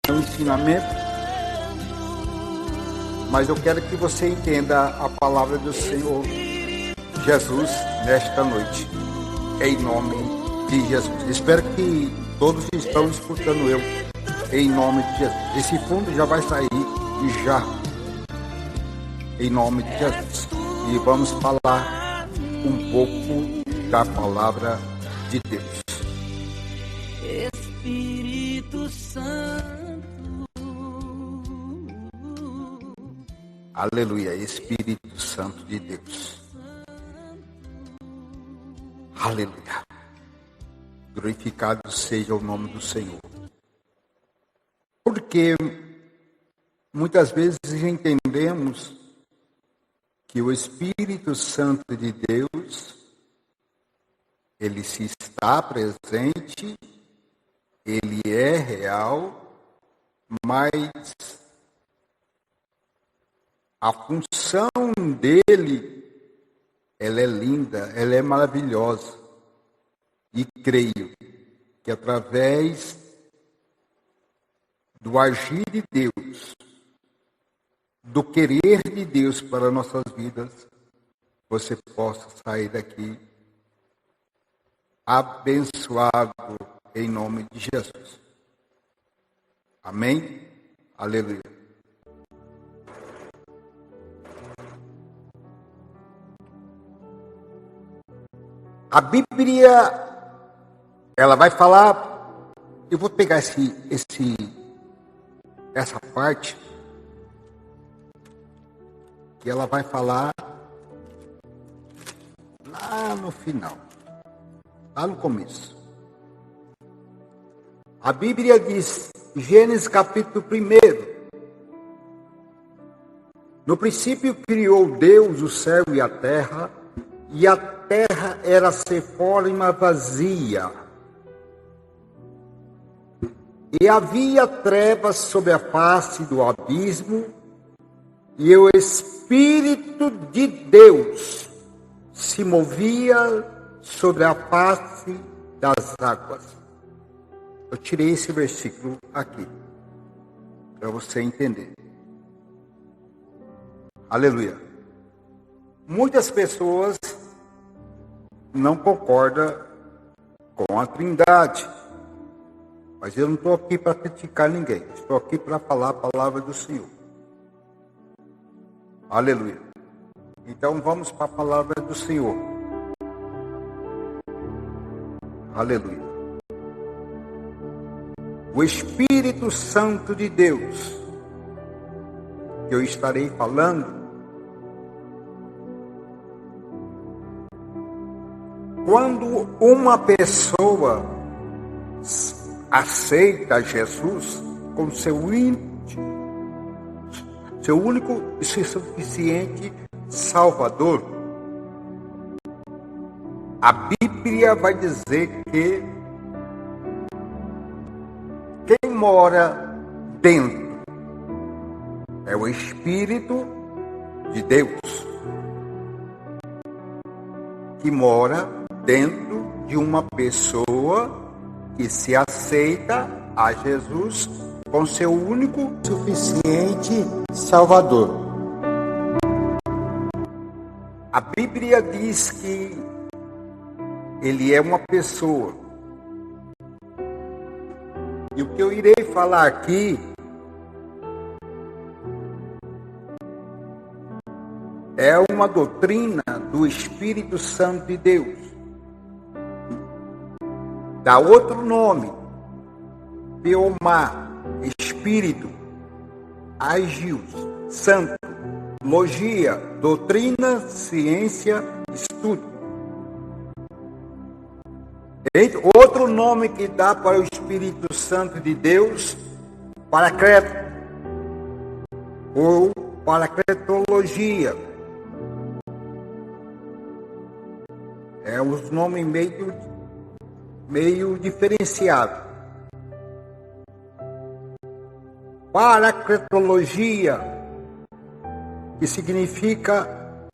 meu ensinamento, mas eu quero que você entenda a palavra do Senhor Jesus nesta noite, em nome de Jesus. Espero que todos estão escutando eu, em nome de Jesus. Esse fundo já vai sair já, em nome de Jesus. E vamos falar um pouco da palavra de Deus. Espírito Santo. Aleluia, Espírito Santo de Deus. Aleluia. Glorificado seja o nome do Senhor. Porque muitas vezes entendemos que o Espírito Santo de Deus, ele se está presente, ele é real, mas a função dele, ela é linda, ela é maravilhosa. E creio que através do agir de Deus, do querer de Deus para nossas vidas, você possa sair daqui abençoado em nome de Jesus. Amém? Aleluia. A Bíblia, ela vai falar, eu vou pegar essa parte, que ela vai falar lá no final, lá no começo. A Bíblia diz, Gênesis capítulo 1, no princípio criou Deus o céu e a terra era sem forma vazia. E havia trevas sobre a face do abismo, e o Espírito de Deus se movia sobre a face das águas. Eu tirei esse versículo aqui, para você entender. Aleluia. Muitas pessoas não concordam com a Trindade, mas eu não estou aqui para criticar ninguém, estou aqui para falar a palavra do Senhor. Aleluia. Então vamos para a palavra do Senhor. Aleluia. O Espírito Santo de Deus, que eu estarei falando, quando uma pessoa aceita Jesus como seu único e suficiente Salvador, a Bíblia vai dizer que quem mora dentro é o Espírito de Deus, que mora dentro de uma pessoa que se aceita a Jesus com seu único suficiente Salvador. A Bíblia diz que ele é uma pessoa. E o que eu irei falar aqui é uma doutrina do Espírito Santo de Deus. Dá outro nome, Pneuma, Espírito, Agios, Santo, Logia, Doutrina, Ciência, Estudo. Outro nome que dá para o Espírito Santo de Deus, Paracleto, ou Paracletologia. É um nome meio diferenciado. Paracletologia, que significa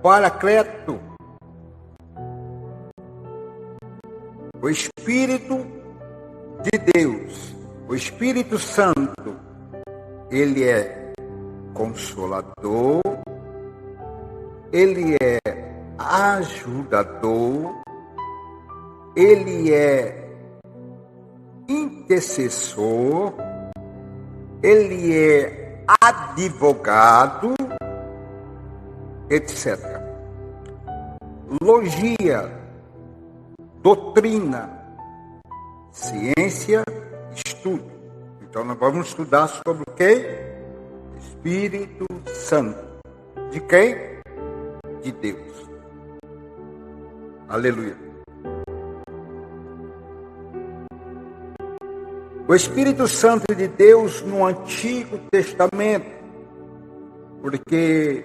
Paracleto, o Espírito de Deus, o Espírito Santo, Ele é consolador, Ele é ajudador, Ele é intercessor, Ele é advogado, etc. Logia, doutrina, ciência, estudo. Então nós vamos estudar sobre o quê? Espírito Santo. De quem? De Deus. Aleluia. O Espírito Santo de Deus no Antigo Testamento, porque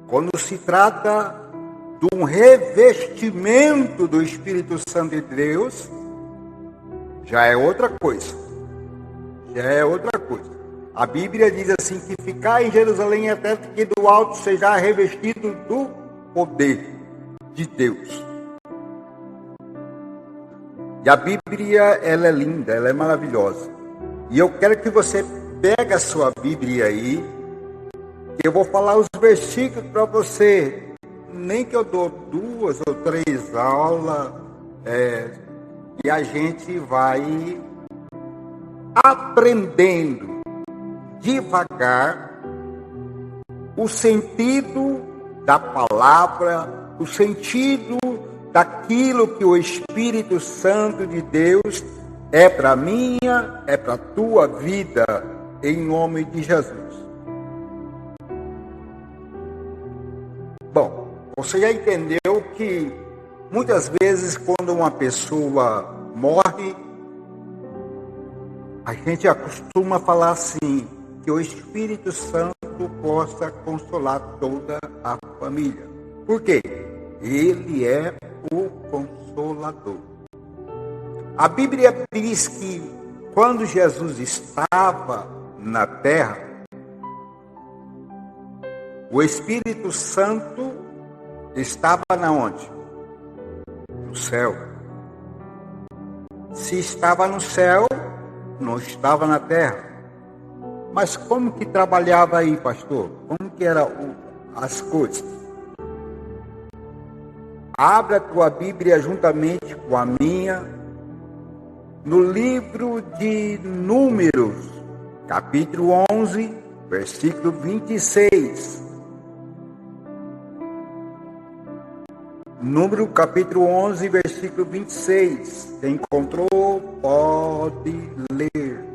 quando se trata de um revestimento do Espírito Santo de Deus, já é outra coisa. Já é outra coisa. A Bíblia diz assim, que ficar em Jerusalém até que do alto seja revestido do poder de Deus. E a Bíblia, ela é linda, ela é maravilhosa. E eu quero que você pegue a sua Bíblia aí, que eu vou falar os versículos para você. Nem que eu dou 2 ou 3 aulas, e a gente vai aprendendo devagar o sentido da palavra, o sentido daquilo que o Espírito Santo de Deus é para minha, é para a tua vida, em nome de Jesus. Bom, você já entendeu que muitas vezes quando uma pessoa morre, a gente acostuma falar assim, que o Espírito Santo possa consolar toda a família. Por quê? Ele é o Consolador. A Bíblia diz que quando Jesus estava na terra, o Espírito Santo estava na onde? No céu. Se estava no céu, não estava na terra. Mas como que trabalhava aí, pastor? Como que eram as coisas? Abra a tua Bíblia juntamente com a minha, no livro de Números, capítulo 11, versículo 26. Número capítulo 11, versículo 26. Quem encontrou, pode ler.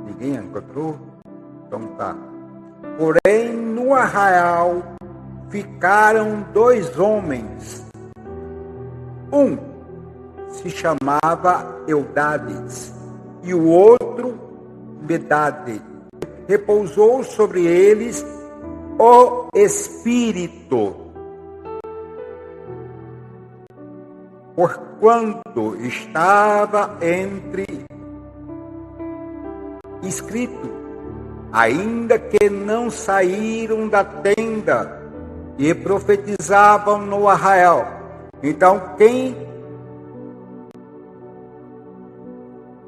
Ninguém encontrou? Então tá. Porém, no arraial ficaram 2 homens. Um se chamava Eudades e o outro Medade. Repousou sobre eles o Espírito, porquanto estava escrito, ainda que não saíram da tenda e profetizavam no arraial. Então, quem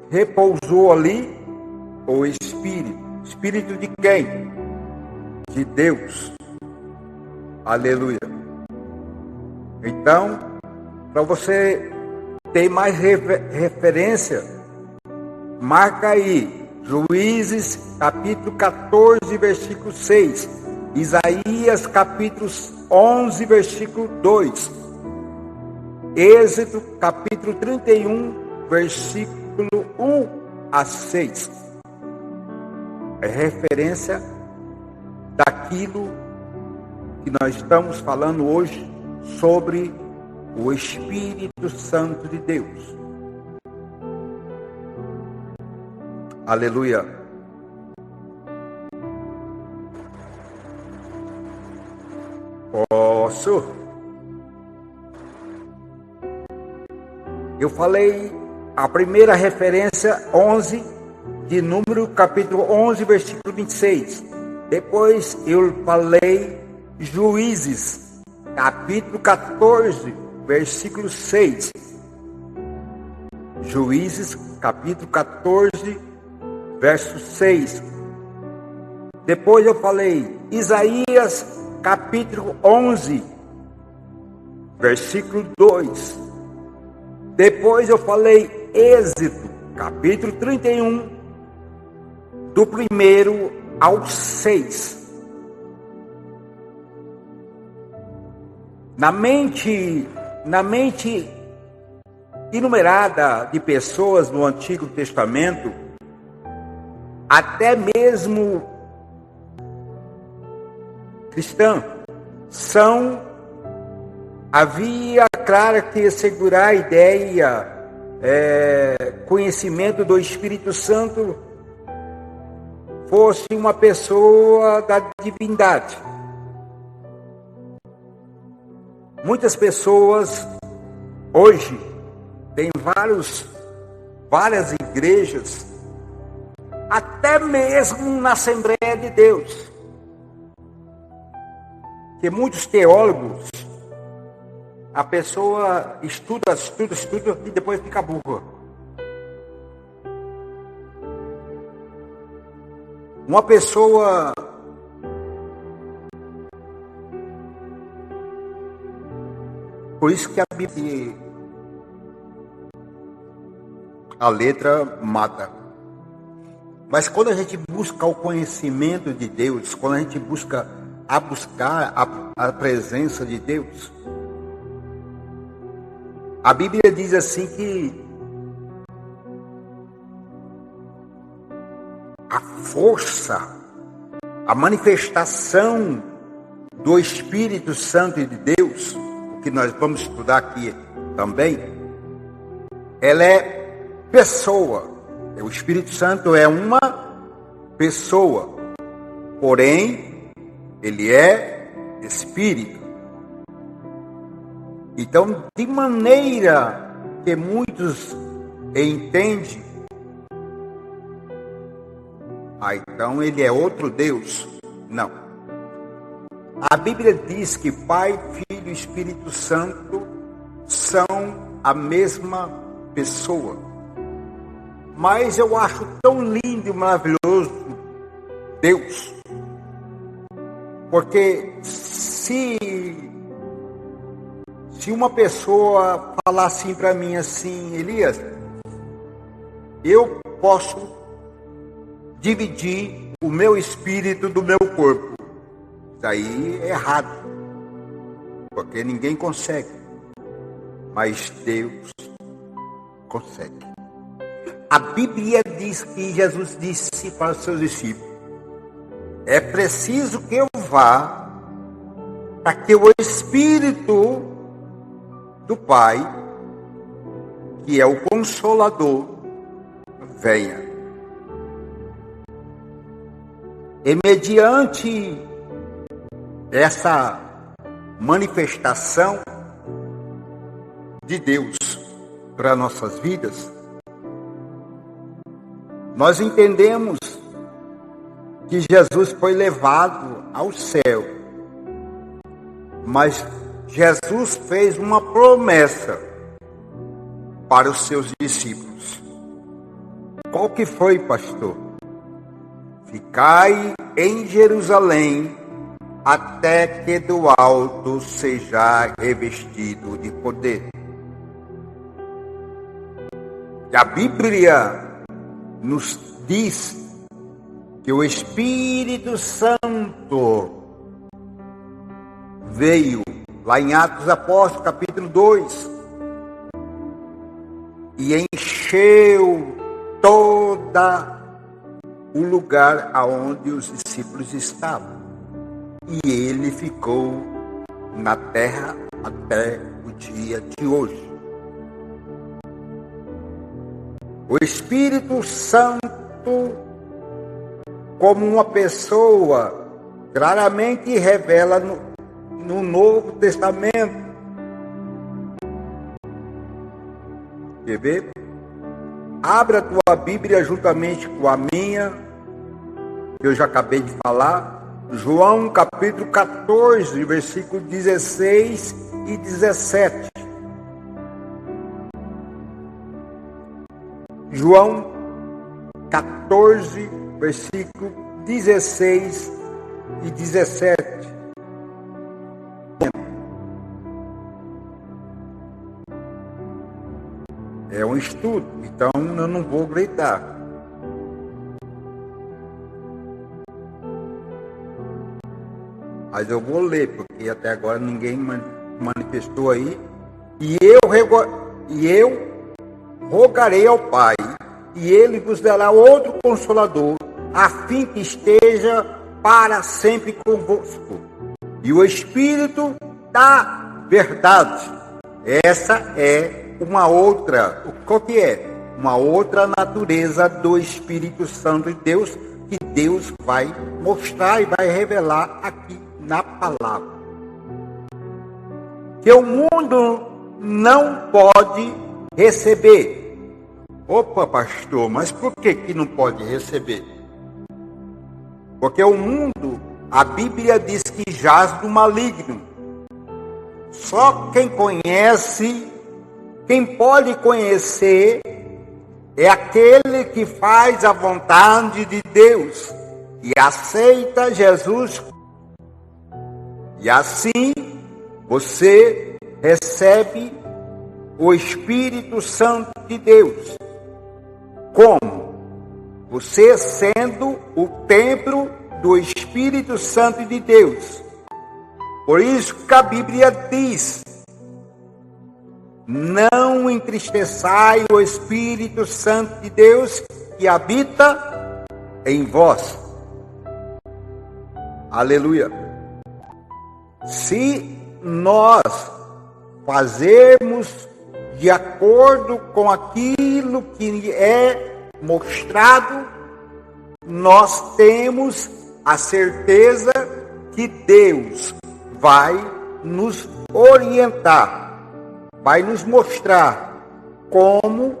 repousou ali? O Espírito. Espírito de quem? De Deus. Aleluia. Então, para você ter mais referência, marca aí, Juízes capítulo 14, versículo 6, Isaías capítulo 11, versículo 2, Êxodo capítulo 31, versículo 1 a 6. É referência daquilo que nós estamos falando hoje sobre o Espírito Santo de Deus. Aleluia. Posso? Eu falei a primeira referência 11 de Número capítulo 11, versículo 26. Depois eu falei Juízes, capítulo 14, versículo 6. Juízes, capítulo 14, verso 6. Depois eu falei Isaías, capítulo 11, versículo 2. Depois eu falei Êxodo, capítulo 31, do 1º ao 6. Na mente inumerada de pessoas no Antigo Testamento, até mesmo cristã, havia claro que segurar a ideia, conhecimento do Espírito Santo fosse uma pessoa da divindade. Muitas pessoas hoje têm várias igrejas, até mesmo na Assembleia de Deus, que muitos teólogos, a pessoa estuda e depois fica burra. Uma pessoa por isso que a Bíblia, a letra mata. Mas quando a gente busca o conhecimento de Deus, quando a gente buscar a presença de Deus, a Bíblia diz assim que a força, a manifestação do Espírito Santo de Deus, que nós vamos estudar aqui também, ela é pessoa. O Espírito Santo é uma pessoa, porém, ele é Espírito. Então, de maneira que muitos entendem, então ele é outro Deus. Não. A Bíblia diz que Pai, Filho e Espírito Santo são a mesma pessoa. Mas eu acho tão lindo e maravilhoso Deus. Porque se uma pessoa falar assim para mim assim, Elias, eu posso dividir o meu espírito do meu corpo. Isso aí é errado, porque ninguém consegue, mas Deus consegue. A Bíblia diz que Jesus disse para os seus discípulos: é preciso que eu vá para que o Espírito do Pai, que é o Consolador, venha. E mediante essa manifestação de Deus para nossas vidas, nós entendemos que Jesus foi levado ao céu, mas Jesus fez uma promessa para os seus discípulos. Qual que foi, pastor? Ficai em Jerusalém até que do alto seja revestido de poder. E a Bíblia nos diz que o Espírito Santo veio lá em Atos dos Apóstolos, capítulo 2, e encheu toda o lugar aonde os discípulos estavam. E ele ficou na terra até o dia de hoje. O Espírito Santo, como uma pessoa, claramente revela no Novo Testamento. Quer ver? Abra a tua Bíblia juntamente com a minha, que eu já acabei de falar. João capítulo 14, versículo 16 e 17. João 14, versículo 16 e 17. É um estudo, então eu não vou gritar. Mas eu vou ler, porque até agora ninguém manifestou aí. E eu rogarei ao Pai, e Ele vos dará outro Consolador, a fim que esteja para sempre convosco. E o Espírito da verdade. Essa é uma outra, o que é? Uma outra natureza do Espírito Santo de Deus, que Deus vai mostrar e vai revelar aqui na palavra. Que o mundo não pode receber. Opa, pastor, mas por que não pode receber? Porque o mundo, a Bíblia diz que jaz do maligno. Só quem conhece, quem pode conhecer, é aquele que faz a vontade de Deus e aceita Jesus. E assim você recebe o Espírito Santo de Deus. Como? Você sendo o templo do Espírito Santo de Deus. Por isso que a Bíblia diz: não entristeçai o Espírito Santo de Deus que habita em vós. Aleluia. Se nós fazermos de acordo com aquilo que é mostrado, nós temos a certeza que Deus vai nos orientar, vai nos mostrar como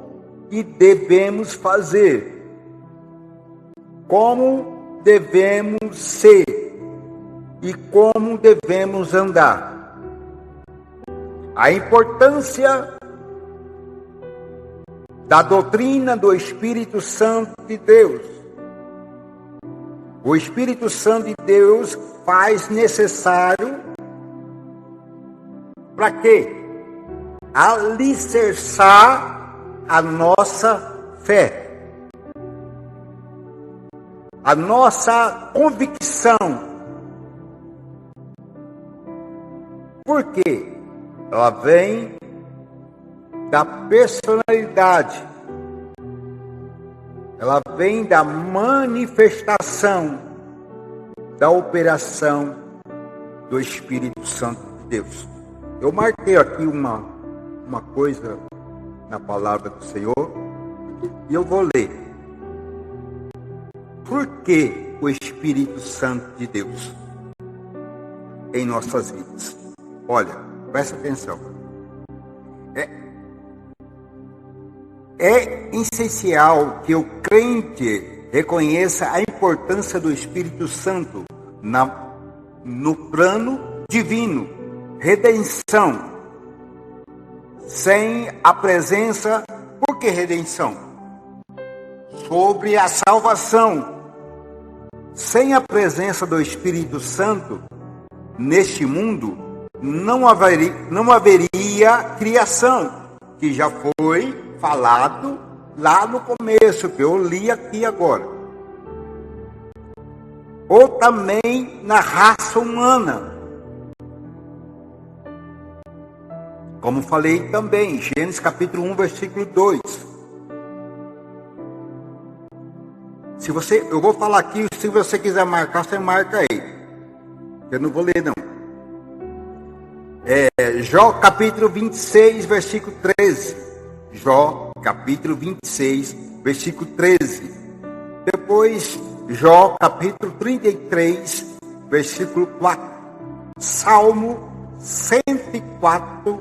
que devemos fazer, como devemos ser e como devemos andar. A importância da doutrina do Espírito Santo de Deus. O Espírito Santo de Deus faz necessário para quê? Alicerçar a nossa fé, a nossa convicção. Por quê? Ela vem da personalidade, ela vem da manifestação, da operação do Espírito Santo de Deus. Eu marquei aqui uma coisa na palavra do Senhor e eu vou ler. Por que o Espírito Santo de Deus em nossas vidas? Olha, presta atenção. É essencial que o crente reconheça a importância do Espírito Santo no plano divino, redenção. Sem a presença, por que redenção? Sobre a salvação. Sem a presença do Espírito Santo neste mundo, não haveria criação, que já foi falado lá no começo, que eu li aqui agora. Ou também na raça humana. Como falei também, Gênesis capítulo 1, versículo 2. Eu vou falar aqui, se você quiser marcar, você marca aí. Eu não vou ler não. Jó capítulo 26, versículo 13. Jó capítulo 26, versículo 13. Depois, Jó capítulo 33, versículo 4. Salmo 104,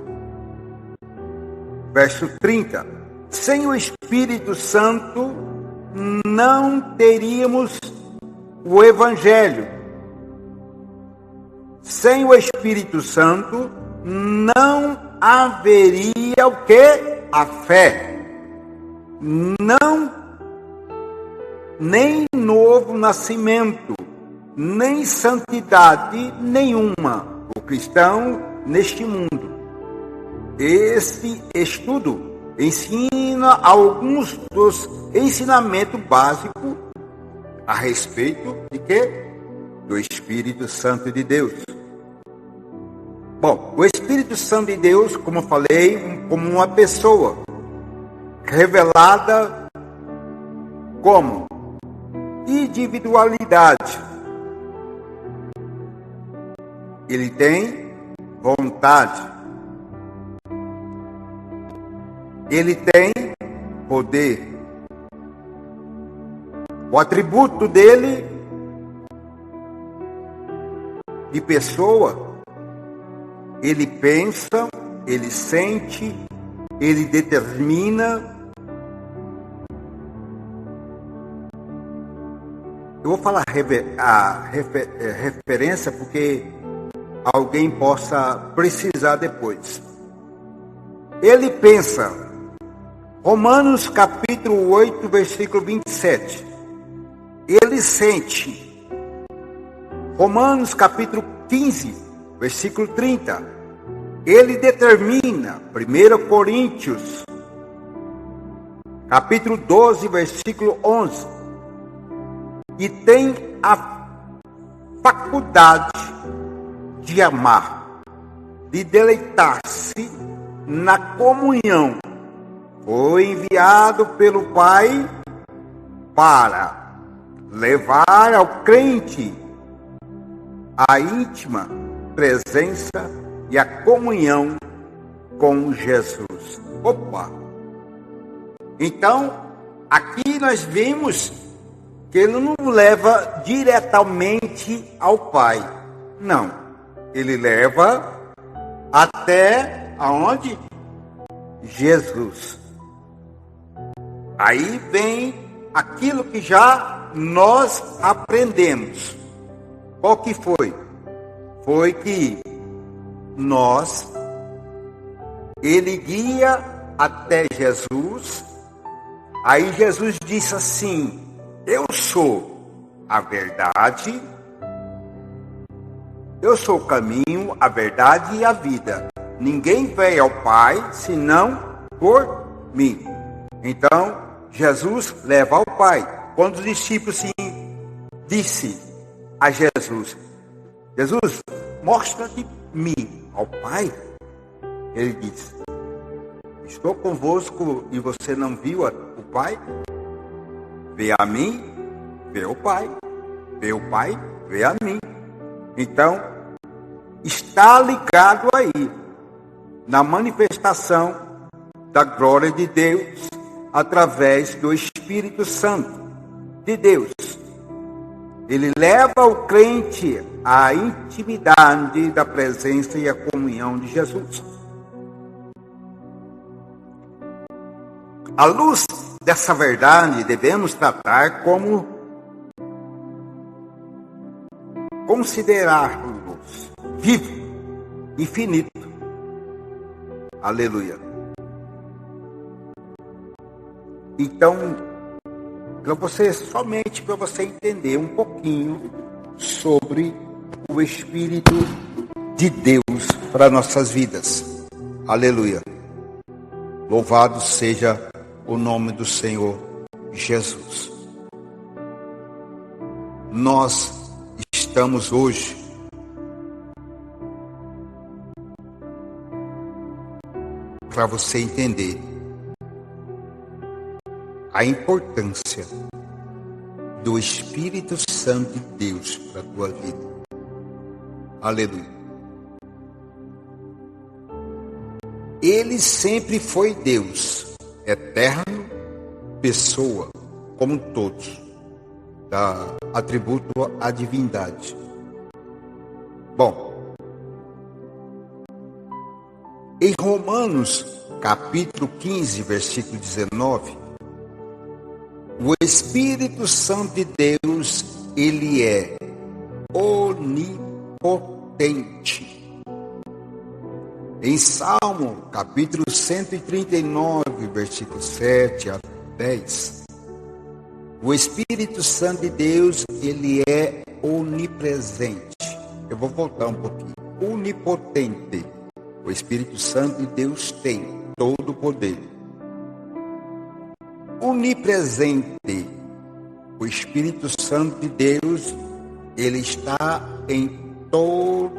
verso 30. Sem o Espírito Santo, não teríamos o Evangelho. Sem o Espírito Santo, não haveria o quê? A fé. não, nem novo nascimento, nem santidade nenhuma o cristão neste mundo. Este estudo ensina alguns dos ensinamentos básicos a respeito de quê? Do Espírito Santo de Deus. Bom, o Espírito Santo de Deus, como eu falei, como uma pessoa revelada como individualidade. Ele tem vontade. Ele tem poder. O atributo dele de pessoa, ele pensa, ele sente, ele determina. Eu vou falar a referência porque alguém possa precisar depois. Ele pensa. Romanos capítulo 8, versículo 27. Ele sente. Romanos capítulo 15, versículo 30. Ele determina. 1 Coríntios capítulo 12, versículo 11. E tem a faculdade de amar, de deleitar-se na comunhão. Foi enviado pelo Pai para levar ao crente a íntima presença e a comunhão com Jesus. Opa! Então, aqui nós vimos que ele não leva diretamente ao Pai. Não. Ele leva até aonde? Jesus. Aí vem aquilo que já nós aprendemos. Qual que foi? Foi que ele guia até Jesus. Aí Jesus disse assim: eu sou a verdade, eu sou o caminho, a verdade e a vida. Ninguém vem ao Pai senão por mim. Então, Jesus leva ao Pai. Quando os discípulos disse a Jesus: Jesus, mostra-te-me ao Pai. Ele disse: estou convosco e você não viu o Pai? Vê a mim, vê o Pai. Vê o Pai, vê a mim. Então, está ligado aí na manifestação da glória de Deus através do Espírito Santo de Deus. Ele leva o crente à intimidade da presença e à comunhão de Jesus. À luz dessa verdade, devemos tratar como considerá-los vivo, infinito. Aleluia. Então, para você entender um pouquinho sobre o Espírito de Deus para nossas vidas. Aleluia. Louvado seja o nome do Senhor Jesus. Nós estamos hoje para você entender a importância do Espírito Santo de Deus para a tua vida. Aleluia. Ele sempre foi Deus, eterno, pessoa, como todos, dá atributo à divindade. Bom, em Romanos, capítulo 15, versículo 19, o Espírito Santo de Deus, ele é onipotente. Em Salmo, capítulo 139, versículo 7 até 10. O Espírito Santo de Deus, ele é onipresente. Eu vou voltar um pouquinho. Onipotente. O Espírito Santo de Deus tem todo o poder. Onipresente. O Espírito Santo de Deus, ele está em todo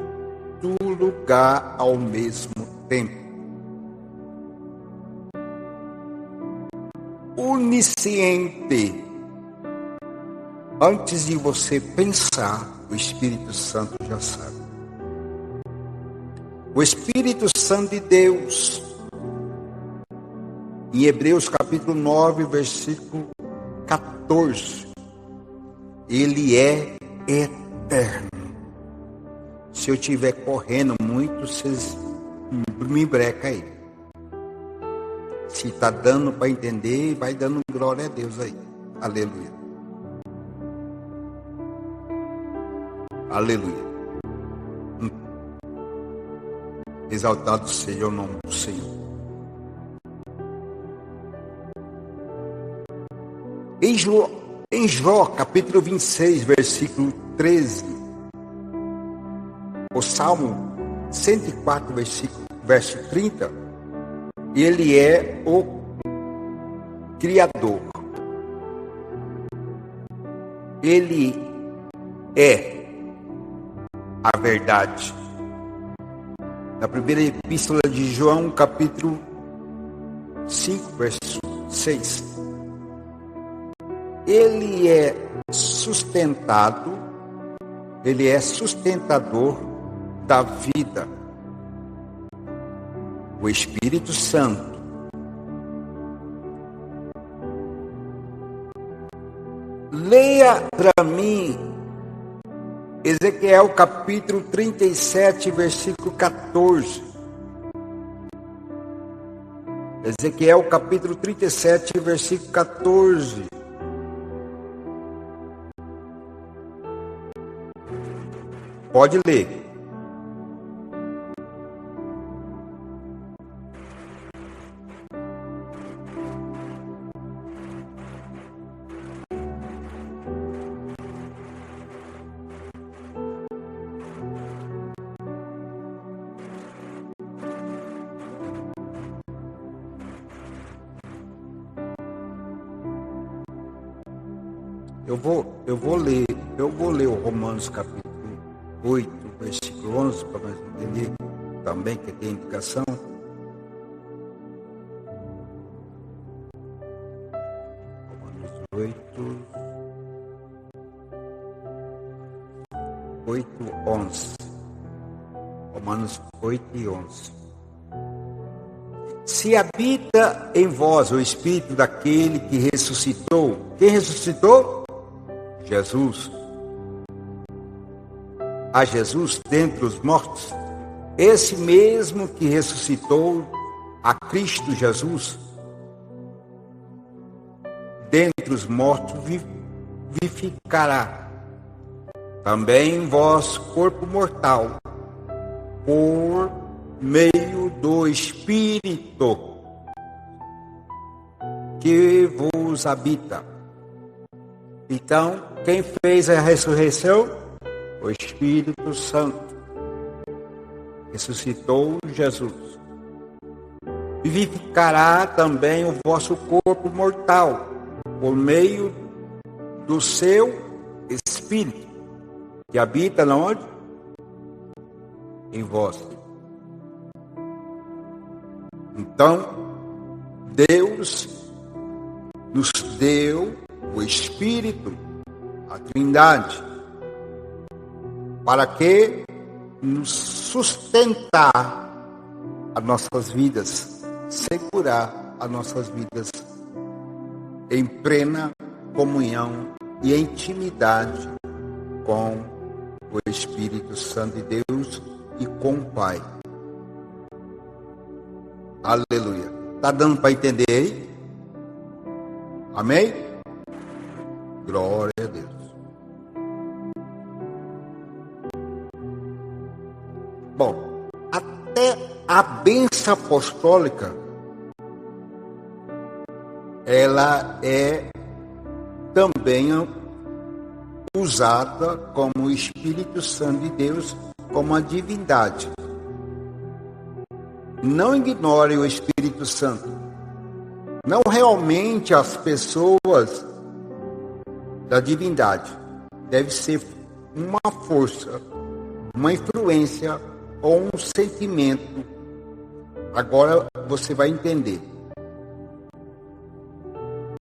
lugar ao mesmo tempo. Onisciente. Antes de você pensar, o Espírito Santo já sabe. O Espírito Santo de Deus, em Hebreus capítulo 9, versículo 14, ele é eterno. Se eu estiver correndo muito, vocês me brecam aí. Se está dando para entender, vai dando glória a Deus aí. Aleluia. Aleluia. Exaltado seja o nome do Senhor. Em Jó, capítulo 26, versículo 13. O Salmo 104, verso 30. Ele é o Criador. Ele é a verdade. Na primeira epístola de João, capítulo 5, verso 6. Ele é sustentado, ele é sustentador da vida. O Espírito Santo. Leia para mim Ezequiel capítulo 37, versículo 14. Ezequiel capítulo 37, versículo 14. Pode ler. Eu vou ler o Romanos capítulo 8, versículo 11, para nós entender também que tem indicação. Romanos 8, 11. Romanos 8 e 11. Se habita em vós o Espírito daquele que ressuscitou. Quem ressuscitou? Jesus. A Jesus dentre os mortos. Esse mesmo que ressuscitou a Cristo Jesus dentre os mortos vivificará também em vós corpo mortal por meio do Espírito que vos habita. Então, quem fez a ressurreição? O Espírito Santo. Ressuscitou Jesus. Vivificará também o vosso corpo mortal por meio do seu Espírito que habita na onde? Em vós. Então, Deus nos deu o Espírito, a Trindade, para que nos sustentar as nossas vidas, segurar as nossas vidas em plena comunhão e intimidade com o Espírito Santo de Deus e com o Pai. Aleluia. Está dando para entender aí? Amém? Glória a Deus. Bom, até a bênção apostólica ela é também usada como o Espírito Santo de Deus, como a divindade. Não ignore o Espírito Santo. Não realmente as pessoas da divindade. Deve ser uma força, uma influência ou um sentimento. Agora você vai entender.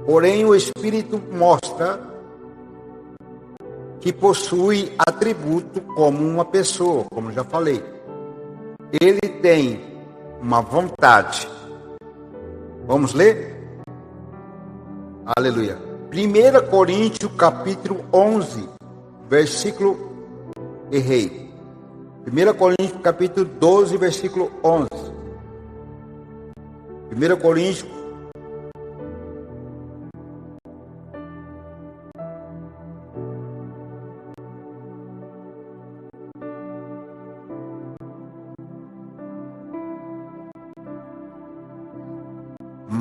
Porém, o Espírito mostra que possui atributo como uma pessoa, como já falei. Ele tem uma vontade. Vamos ler? Aleluia. 1 Coríntios capítulo 11, versículo... Errei. 1 Coríntios capítulo 12, versículo 11. 1 Coríntios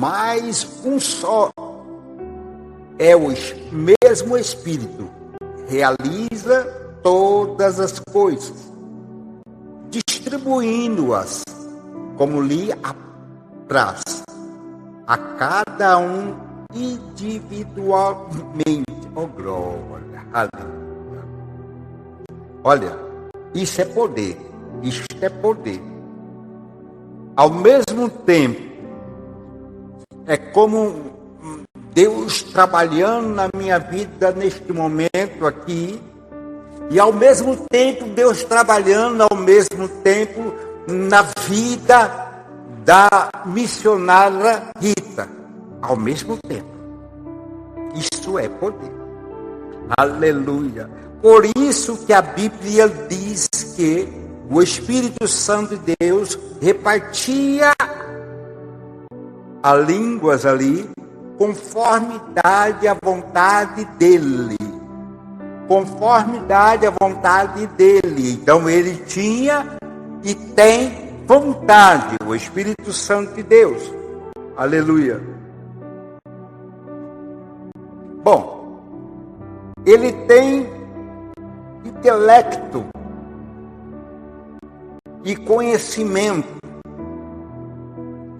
mas um só é o mesmo Espírito, realiza todas as coisas, distribuindo-as como lhe apraz, a cada um individualmente. Oh, glória, aleluia. Olha, isso é poder, isso é poder. Ao mesmo tempo, é como Deus trabalhando na minha vida neste momento aqui, e ao mesmo tempo Deus trabalhando ao mesmo tempo na vida da missionária Rita, ao mesmo tempo. Isso é poder. Aleluia. Por isso que a Bíblia diz que o Espírito Santo de Deus repartia as línguas ali, conformidade à vontade dele. Conformidade à vontade dele. Então ele tinha e tem vontade, o Espírito Santo de Deus. Aleluia. Bom, ele tem intelecto e conhecimento.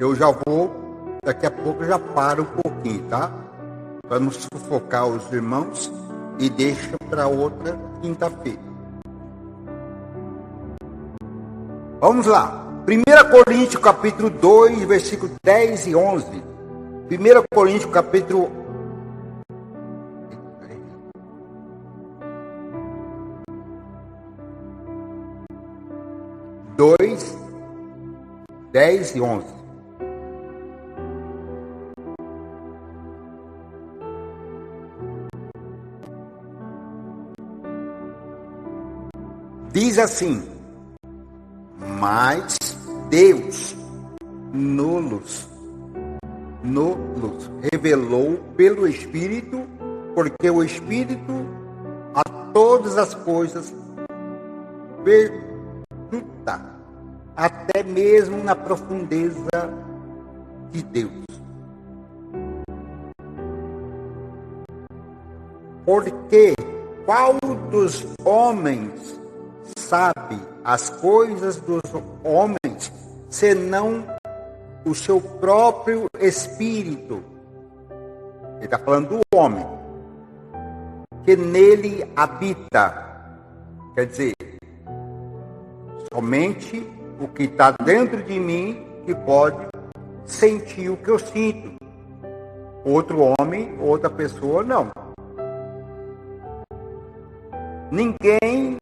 Eu já vou... Daqui a pouco eu já paro um pouquinho, tá? Para não sufocar os irmãos e deixa para outra quinta-feira. Vamos lá. 1 Coríntios capítulo 2, versículo 10 e 11. 1 Coríntios capítulo 2, 10 e 11. Diz assim: mas Deus nos revelou pelo Espírito, porque o Espírito a todas as coisas pergunta, até mesmo na profundeza de Deus. Porque qual dos homens sabe as coisas dos homens, senão o seu próprio espírito? Ele está falando do homem, que nele habita. Quer dizer, somente o que está dentro de mim que pode sentir o que eu sinto. Outro homem, outra pessoa, não. Ninguém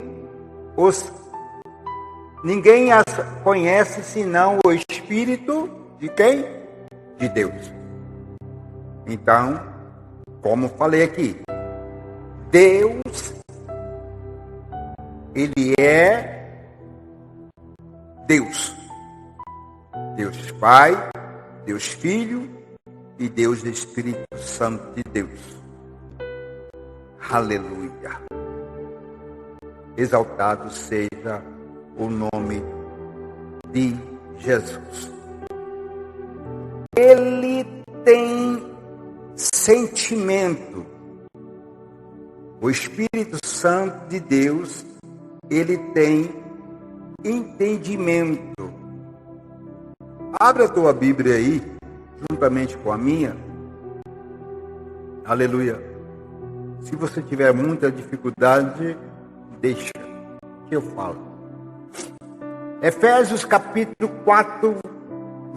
as conhece senão o Espírito de quem? De Deus. Então, como falei aqui, Deus, Ele é Deus. Deus Pai, Deus Filho e Deus Espírito Santo de Deus. Aleluia. Exaltado seja o nome de Jesus. Ele tem sentimento. O Espírito Santo de Deus, ele tem entendimento. Abra a tua Bíblia aí, juntamente com a minha. Aleluia. Se você tiver muita dificuldade, deixa que eu falo. Efésios capítulo 4,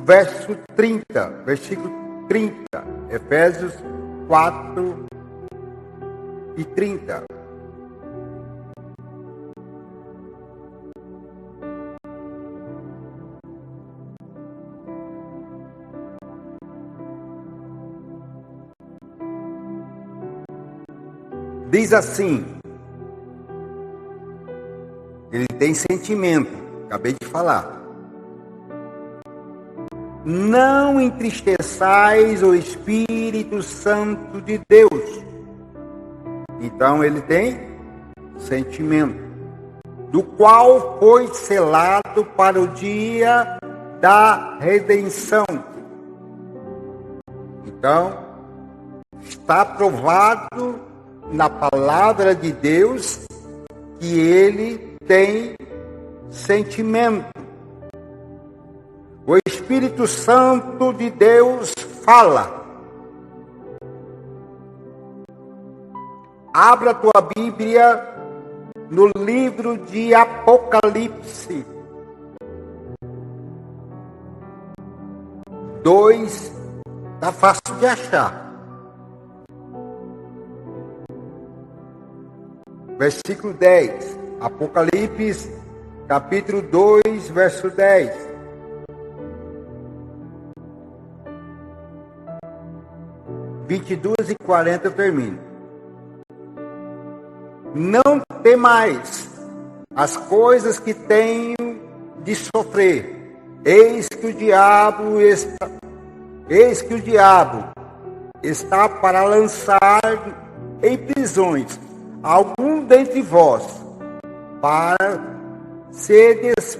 verso 30, versículo 30. Efésios 4 e 30. Diz assim, ele tem sentimento, acabei de falar. Não entristeçais o Espírito Santo de Deus. Então ele tem sentimento, do qual foi selado para o dia da redenção. Então, está provado na palavra de Deus que ele tem sentimento. O Espírito Santo de Deus fala. Abra a tua Bíblia no livro de Apocalipse 2, está fácil de achar. Versículo 10, Apocalipse, capítulo 2, verso 10. e 40 eu termino. Não temais as coisas que tenho de sofrer. Eis que o diabo está para lançar em prisões algum dentre vós, para seres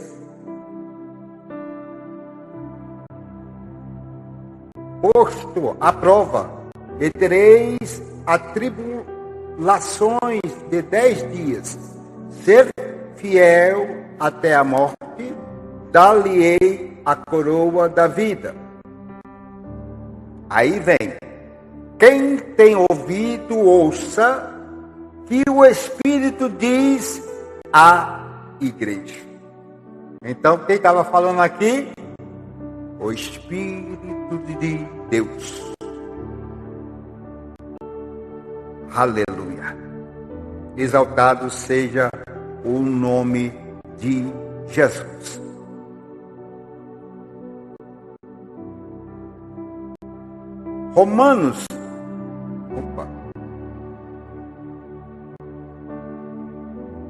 posto à prova, e tereis a tribulações de 10 dias. Ser fiel até a morte, dar-lhe-ei a coroa da vida. Aí vem, quem tem ouvido, ouça que o Espírito diz à igreja. Então, quem estava falando aqui? O Espírito de Deus. Aleluia. Exaltado seja o nome de Jesus. Romanos.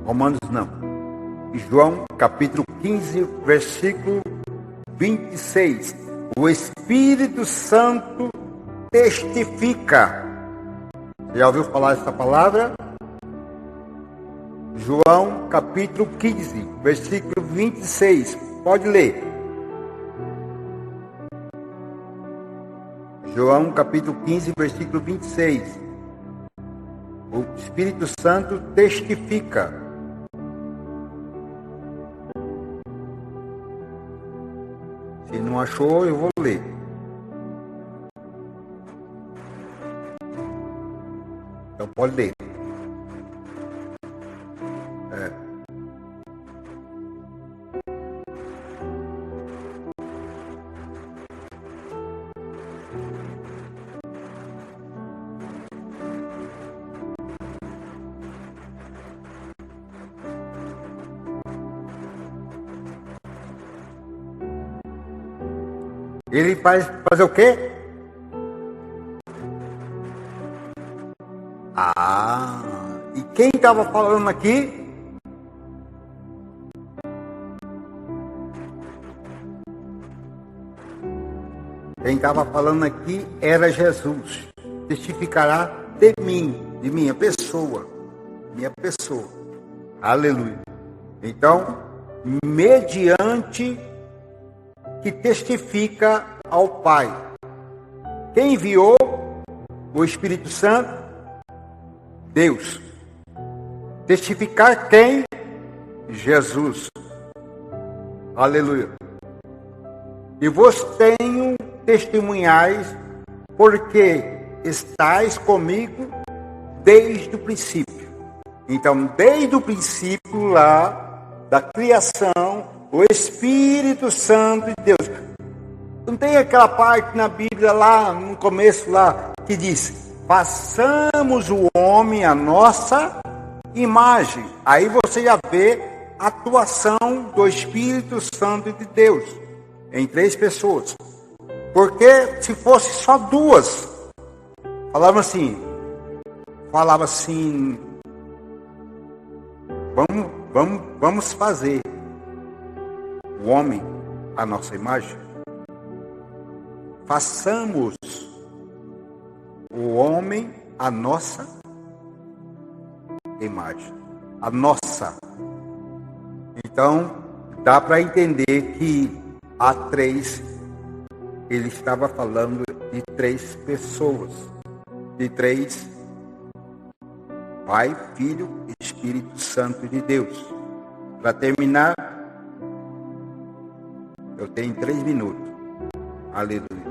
Romanos não. João capítulo 15, versículo 26. O Espírito Santo testifica. Já ouviu falar essa palavra? João capítulo 15, versículo 26. Pode ler. João capítulo 15, versículo 26. O Espírito Santo testifica. Se não achou, eu vou ler. Então pode ler. Ele faz fazer o quê? E quem estava falando aqui? Quem estava falando aqui era Jesus. Testificará de mim, de minha pessoa. Minha pessoa. Aleluia. Então, mediante que testifica ao Pai. Quem enviou O Espírito Santo, Deus. Testificar quem? Jesus. Aleluia. E vos tenho testemunhais, porque estais comigo desde o princípio. Então, desde o princípio lá da criação, o Espírito Santo de Deus. Não tem aquela parte na Bíblia lá no começo lá que diz: façamos o homem a nossa imagem. Aí você já vê a atuação do Espírito Santo de Deus em 3 pessoas. Porque se fosse só 2, falava assim, vamos fazer o homem a nossa imagem. Façamos o homem a nossa imagem. A nossa. Então, dá para entender que há 3, ele estava falando de 3 pessoas. De 3, Pai, Filho e Espírito Santo de Deus. Para terminar, eu tenho 3 minutos. Aleluia.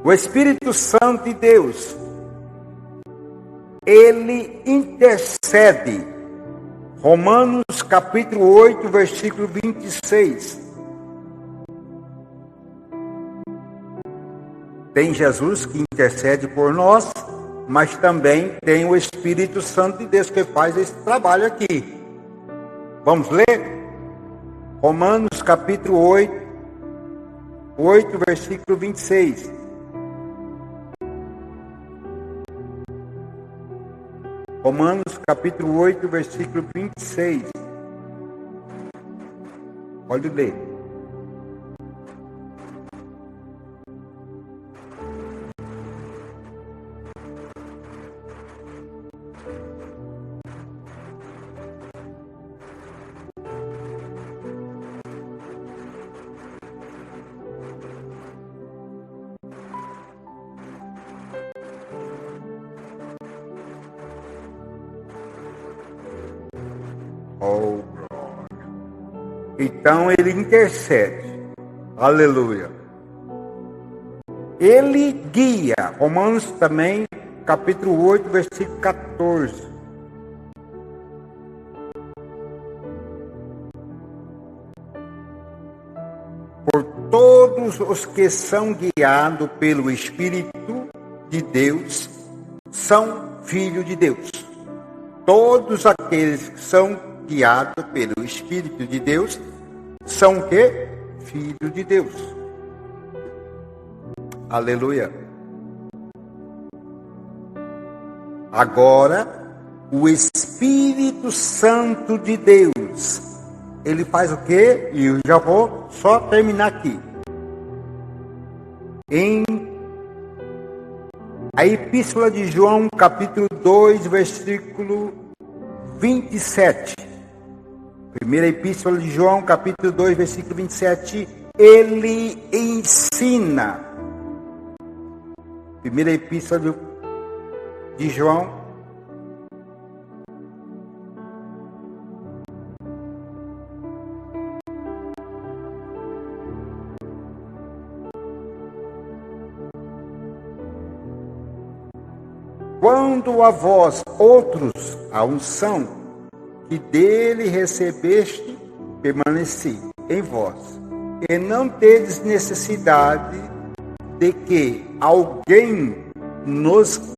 O Espírito Santo de Deus, ele intercede. Romanos capítulo 8, versículo 26. Tem Jesus que intercede por nós, mas também tem o Espírito Santo de Deus que faz esse trabalho aqui. Vamos ler? Romanos capítulo 8, versículo 26. Romanos capítulo 8, versículo 26. Pode ler. Oh, glória. Então ele intercede. Aleluia. Ele guia. Romanos também, capítulo 8, versículo 14. Por todos os que são guiados pelo Espírito de Deus, são filhos de Deus. Todos aqueles que são guiados pelo Espírito de Deus, são o quê? Filhos de Deus. Aleluia. Agora, o Espírito Santo de Deus, ele faz o quê? E eu já vou só terminar aqui. Em a Epístola de João, capítulo 2, versículo 27. Primeira Epístola de João, capítulo 2, versículo 27. Ele ensina. Primeira Epístola de João. Quando a vós outros a unção que dele recebeste permaneci em vós, e não tedes necessidade de que alguém nos